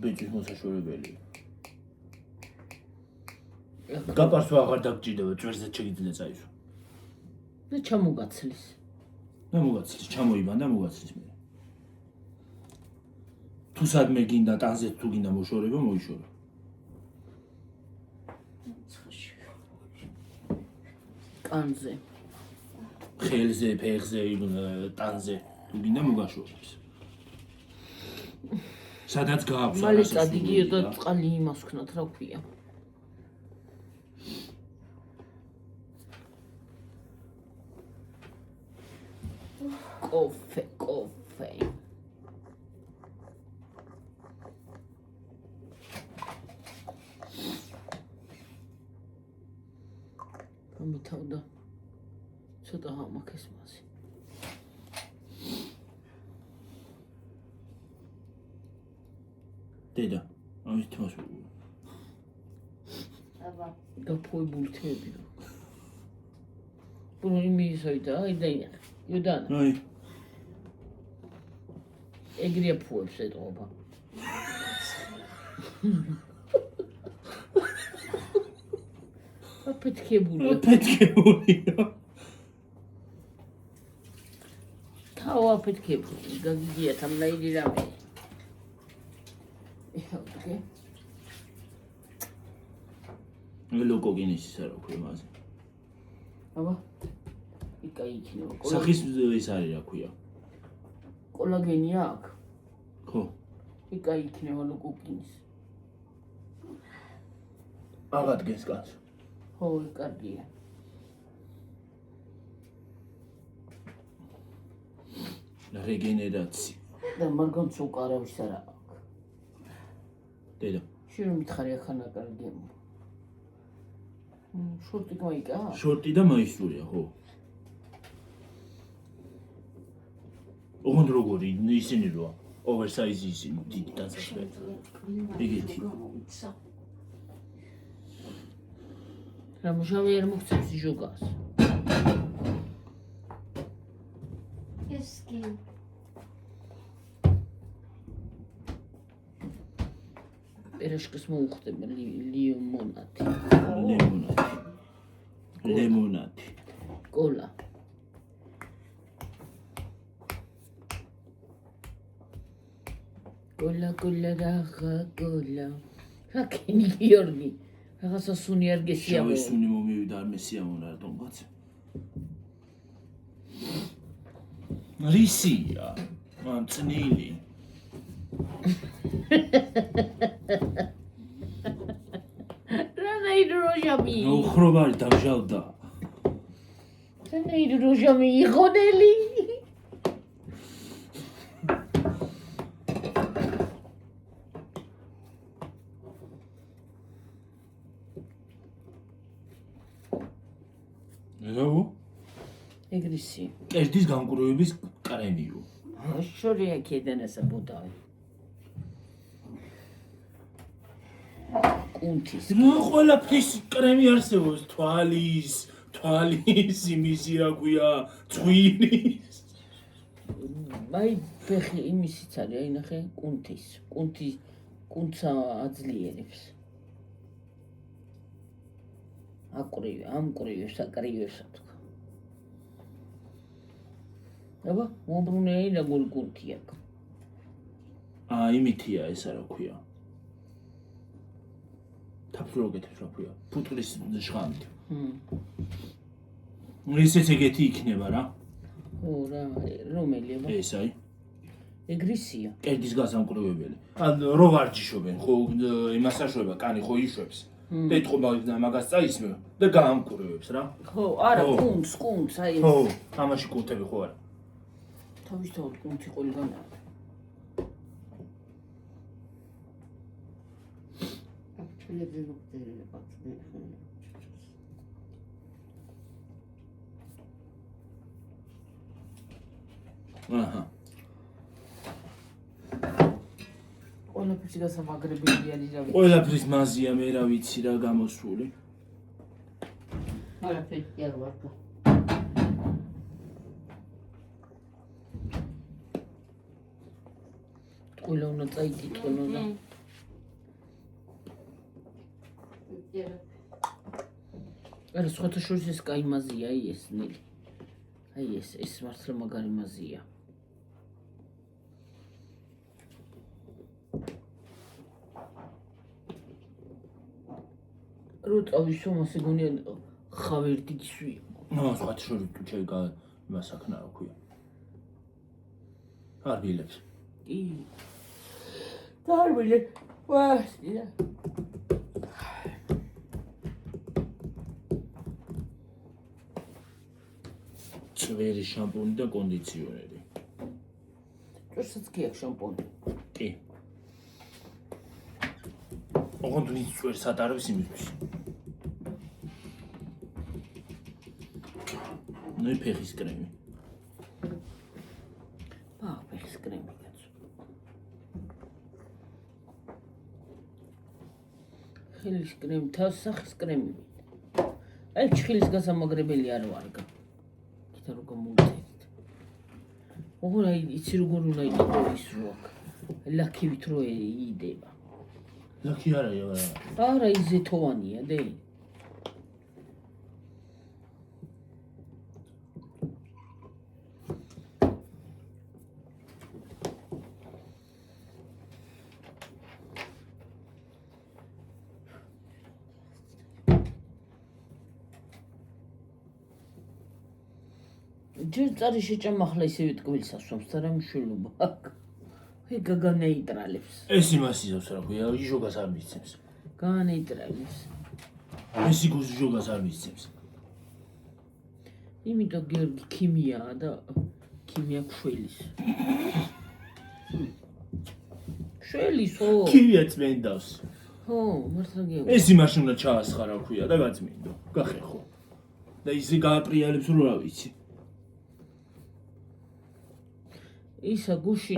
ბეჭდის მოსაშორებელია. გაპარსვა აღარ დაგჭირდება, ჭვერზე შეგიძლია წაისვა. და ჩამოგაცლის. და მოგაცლის, ჩამოიბან და მოგაცლის მე. თუ სადმე გინდა ტანზე თუ გინდა მოშორება, მოიშორე. კანზე. ხელზე, ფეხზე, ტანზე თუ გინდა მოგაშორებს. სადაც გააქვს მალე წადიგიო და წყალი იმას ვქნათ, რა ქვია. კოფე. გამითავდა. ცოტა ამაკეს მასი. დედა, ამის თმას აბა. გაფუებული თეები რა. ბუნი მიისოიდა, აი დაინახე. იუდანა, აი, ეგრეა ფუებს ეტყობა. აფეთქებული. პეთქებულია. თავ აფეთქებული. გაგიგია თამნაირი რამე. ეხლა ლოკოგინის ისე რა ქვია მასე. აბა იკა იქნება. სახის ის არის რა ქვია. კოლაგენი აქვს. ხო. იკა იქნება ლოკოგინის. აღადგენს კაცს. ხო, კარგია. რეგენერაცია. და მარგანც უკარავის არა აქვს. დედა, შენ მითხარი ახანა კარგია. შორტი გაიკა? შორტი და მაისურია, ხო. ოღონდ როგორი ისინი როა, ოვერსაიზი ისინი, დიდი დასასვენ. ეგეთი. რა მუშავი არ მოგწევს ჟოგას. ეს კი. პერაშკას მოუხდება ლიმონადი. ლემონადი. კოლა. კოლა რაღა კოლა. რაკენი გიორგი. რაღაცა სუნი არ გესიამო. შავი სუნი მომივიდა არ მესიამონა რატომ კაცი. რისია? მან წნილი. რანაირი როჟამი. ოხრობარი დამჟავდა. რანაირი როჟამი იღონელი. რავო? ეგრისი. კერძის გამკურვების კრემიო. შორია ქედანასა ბუდავი. კუნთის. რა ყველაფრის კრემი არსებობს, თვალის, იმისი რა ქვია, წვირის. აი ფეხი იმისიც არის, აი ნახე, კუნთის. კუნცა აძლიერებს. ამკრივებს, აკრივებს თქვა. აბა, მომბრუნეი როგორი კუნთი აქვს. იმითია ესა რა ქვია. თაფლოგეთებს რა ქვია, ფუტკრის ჟღამით. ესეც ეგეთი იქნება რა. ხო რა, რომელი აბა? ეს აი, ეგრისია. კერძის გასამკრივებელი. ან რო ვარჯიშობენ, ხო იმას აშვება, კანი ხო იშვებს. და ეთყობა მაგას წაისმევ და გაამკურვებს რა. ხო, არა, ხო. კუნთს, აი ხო, ამაში კუნთები ხო არა. თავისთავად კუნთი ყველგანაა. აფჩილები მოგწერილი პაცნე. აჰა. ყველაფერში გასამაგრებელი არის რა ვიცი. ყველაფრის მაზია მე რა ვიცი რა გამოსული. არაფერი არ ვარგა. ყველა უნდა წაიკითხონ და არა სხვათა შორის ეს კაი მაზია, აი ეს ნელი. აი ეს მართლა მაგარი მაზია. რო წავისო მასე გონია ხავერდი გისვია. სხვათა შორის თუ შეიძლება იმასაკნა რა ქვია. არ ვილებს. კი. დარბილე. ვასტია. წვერი შამპუნი და კონდიციონერი. ჭორსაც კი აქვს შამპუნი. კი. ოღონდ ვინც წვერს ატარებს იმისთვის. ნუ ფეხის კრემი. ფეხის კრემი კაცო. ხელის კრემი, თავს სახის კრემი. აი ჩხილის გასამაგრებელი არ ვარ გა. კიდე რო გამოვწერთ. ოღონდ აი იცი როგორ უნდა იყოს ის რო აქ. ლაქივით რო იდება. ლაქი არაა. არა იზეთოვანია დე. ჯერ წარი შეჭამ ახლა ისევ ტკბილს ასვამს და რა მშულობა აქვს. აი გაგანეიტრალებს. ეს იმას იზავს რა ქვია, იჟოგას არ მისცემს. განეიტრალებს. ეს იგოს იჟოგას არ მისცემს. იმიტომ გიორგი ქიმიაა და ქიმია ქშველის. შველისო. ქიმია წმენდავს. ხო, მართლა გიორგი. ეს იმაში უნდა ჩაასხა რა ქვია და გაწმინდო. გახეხო. და ისე გააპრიალებს რო რა ვიცი. ისა გუში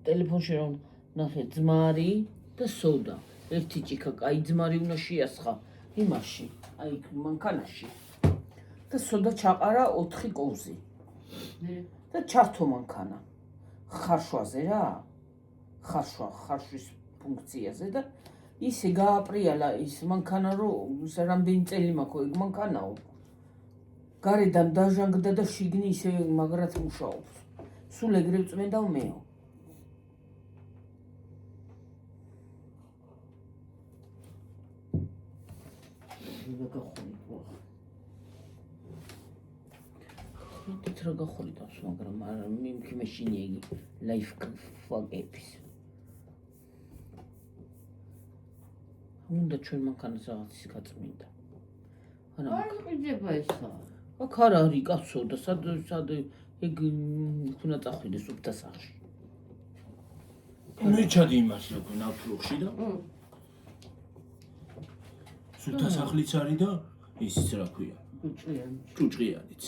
ტელეფონში რომ ნახე ძმარი და სოდა. ერთი ჭიქა კაი ძმარი უნდა შეასხა იმაში, აი მანქანაში. და სოდა ჩაყარა 4 კოვზი. და ჩართო მანქანა. ხარშვაზე რა? ხარშვის ფუნქციაზე და ისე გააპრიალა ის მანქანა რომ რამდენი წელი მაქვს ეგ მანქანაო. გარედან დაჟანგდა და შიგნი ისე მაგრად მუშაობს. სულ ეგრევ წმენდავ მეო. რა გახოლიდავს, მაგრამ მიმქი მეშინი იგი ლაიფ ფაგების. უნდა ჩვენ მანქანას რაღაცის გაწმინდა. არ ყიდება ესა. აქ არ არის კაცო და სად ეგ უნდა წახვიდეს უფთა სახში. მე ჩადი იმას რა ქვია ნავთლუღში და სულთა სახლიც არის და ისიც რა ქვია. ჭუჭყიანიც.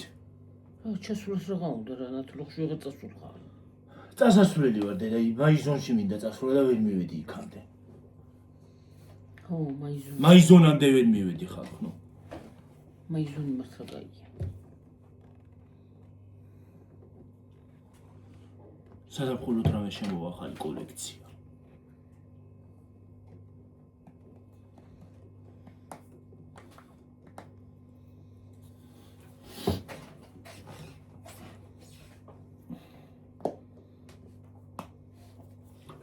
ჩასვლას რა უნდა რა ნათლუღში ვიღაც წასულხარ. წასასვლელი ვარ და მაიზონში მინდა წასვლა და ვერ მივედი იქამდე. ხო, მაიზონი. მაიზონამდე ვერ მივედი ხალხ, ნუ. მაიზონი მართლა კაია. სადაფხულოთ რამე შემოვა ახალი კოლექცია.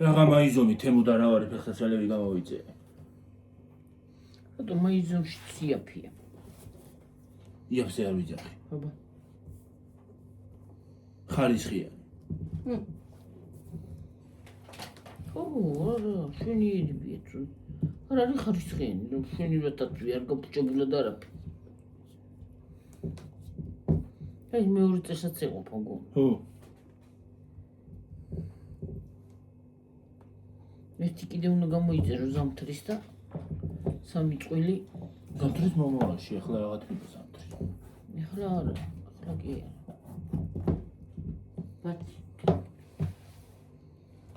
რაღა მაიზონი თემუდან რა ვარ ფეხსაცმელები გამოვიწერე. რატო მაიზონში ციაფია? იაფზე არ ვიძახი. აბა. ხარისხიანი. ო, არა, შვენიერებია თუ. არ არის ხარისხიანი, რომ შვენიერებად არ გაფუჭებულა და არაფერი. აი მეორე წესაც ეყოფა გო. ხო. ერთი კიდე უნდა გამოიწერო ზამთრის და 3 წვილი. ზამთრის მომავალში ახლა რაღაც მიყო ზამთრი. ახლა არა, ახლა კი არა.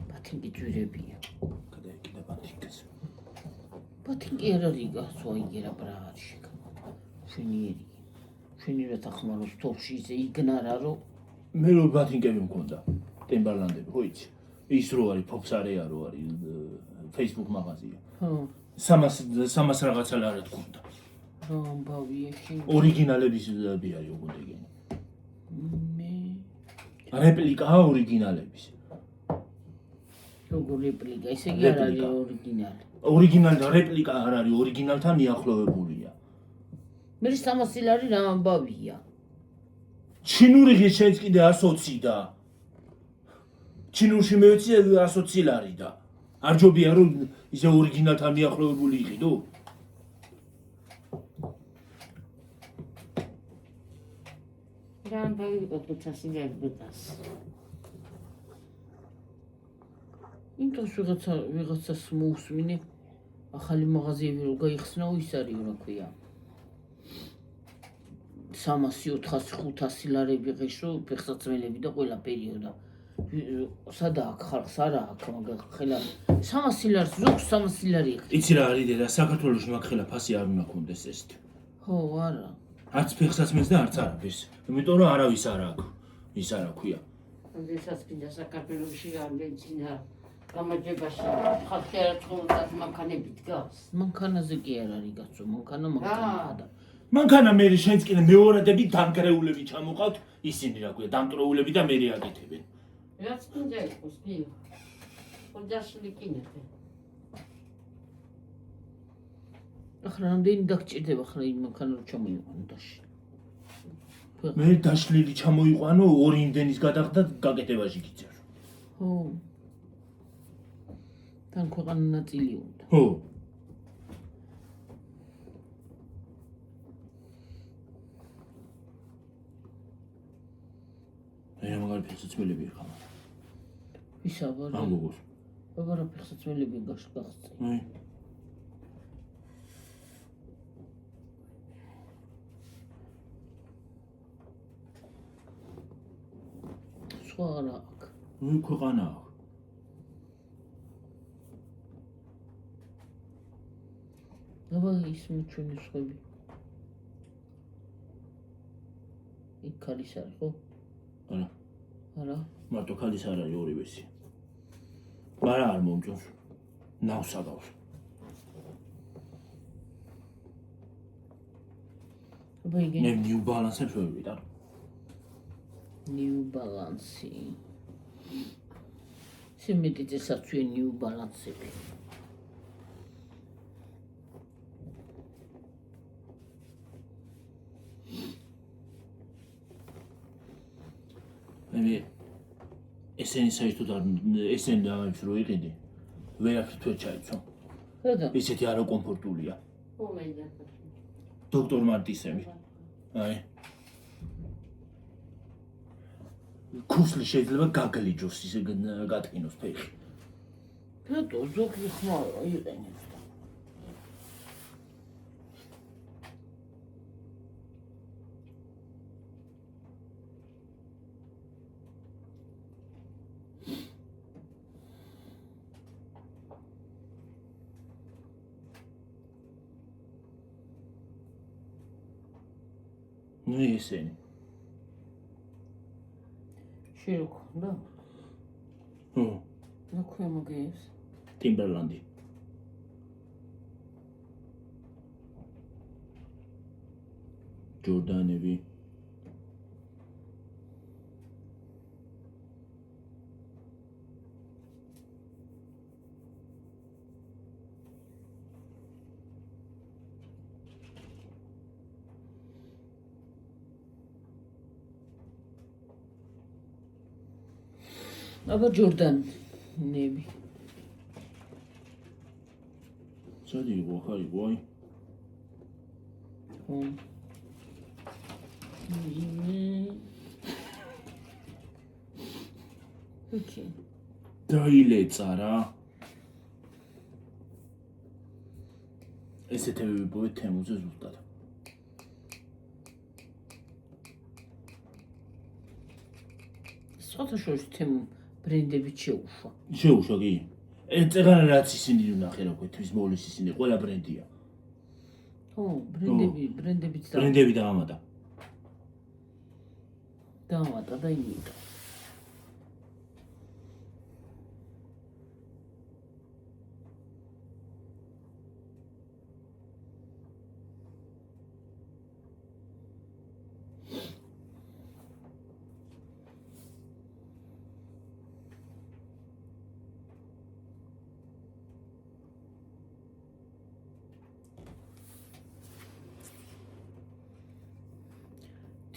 ბათინგი ძვირებია. გადაეკიდა ბათინგას. ბათინგი არ არის გასო აიგერა ბრაღარი შეკა. შვენიერი. შვენიერად ახმაროს თორში ისე იგნარა რომ მე რო ბათინგები მქონდა. ტემბერლანდები, ხო იცი? ის რო არის ფოფსარეა რო არის Facebook მაღაზია. ხო. 300 რაღაცა ლარი თქონდა. რა ამბავია შენ. ორიგინალების არის ოღონდ ეგენი. მე რეპლიკაა ორიგინალების. როგორ რეპლიკა, ესე კი არ არის ორიგინალი. ორიგინალი და რეპლიკა არ არის, ორიგინალთან მიახლოვებულია. მე 300 ლარი რა ამბავია. ჩინური ღირშეც კიდე 120 და ჩინურში მეოცი 120 ლარი და არ ჯობია რომ ისე ორიგინალთან მიახლოვებული იყიდო? რა ამბავი იყო 500 ლარი ბუტას. იმიტომ ვიღაცას მოусმინე ახალი მაღაზიები რო გაიხსნაო ის არის რა ქვია. 300, 400, 500 ლარები ღეშო ფეხსაცმელები და ყველა პერიოდა. სადა აქ ხალხს არა აქ მაგ ხელა 300 ლარს ზოგს 300 ლარი იყ იცი რა არის დედა საქართველოში მაგ ხელა ფასი არ მაქონდეს ესეთი ხო არა არც ფეხსაცმელს და არც არაფერს იმიტომ რომ არავის არ აქვს ის არა ქვია როდესაც კიდე საქართველოში არ მეძინა გამარჯვებაში ხალხი არ ცხოვრობდათ მანქანებით გავს მანქანაზე კი არ არის გასწო მანქანა მანქანა მანქანა მე შენც კიდე მეორადები დამკრეულები ჩამოყავთ ისინი რა ქვია დამტრეულები და მე რეაგეთებენ რაც კიდე იყოს მიიღო ხოდაშლი კინეთე ახლა რამდენი დაგჭირდება ხლა იმ მანქანა რო ჩამოიყვანო დაში მე დაშლილი ჩამოიყვანო ორი იმდენის გადახდა გაკეთებაში გიწევ ხო თან ქვეყანა ნაწილი უნდა ხო მე მაგარი ფეხსაცმელები ხარ ისა ვარ ამ გოგოს ბაბა რა ფეხსაცმელები გახსწე აი სხვა არა აქვს ნუ ქვეყანა ბაბა ის ჩვენი სხვები იქ ქალის არის ხო არა არა მარტო ქალის არ არის ორივესი მაგრამ არ მომწონს ნავს აგავს ბაბა იგი მე ნიუ ბალანსებს ვევიდა New Balance. Სიმიტი წესაცვე New Balance-ები. მე ესენი საერთოდ არ ესენი ამებს რო იყიდი ვერაფრით ვერ ჩაიცვა რატო? ისეთი არაკომფორტულია ხომენდა დოქტორ მარტისემი აი ქუსლი შეიძლება გაგლიჯოს ისე გატკინოს ფეხი რატო ზოგი ხმარა იყენებს და ნუ ესენი შევქონდა? ხო რა ქვემოგეს? ტიმბერლანდი ჯორდანები აბა ჯორდანები სადი იყო ხა იყო აი ხო ოკეი დაილეცა რა ესეთები ვიპოვეთ თემუზე ზუსტად სხვათა შორის თემ ბრენდებით შეუშვა შეუშვა კი წეგანა რაც ისინი ვნახე რა ქვია თვის მოვლის ისინი ყველა ბრენდია ხო ბრენდებიც ბრენდები დაამატა და იმიტა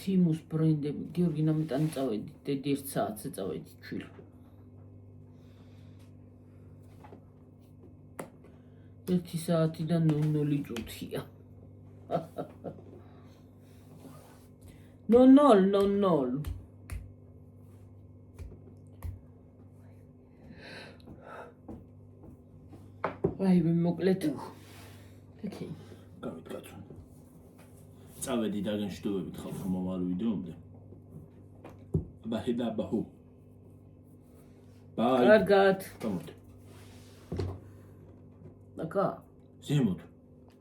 თიმუს ბრენდები გიორგი ნამიტანი წავედი დედი 1 საათზე წავედი ჩვილ 1 საათიდან 00 წუთია 00 აი მე მოკლედ ოკეი გავით კაცო წავედი დაგენშტუებით ხალხო მომავალ ვიდეომდე აბა ჰედა აბა ჰუ ბაი. კარგად. გამოდი. აკა. ზემოთ.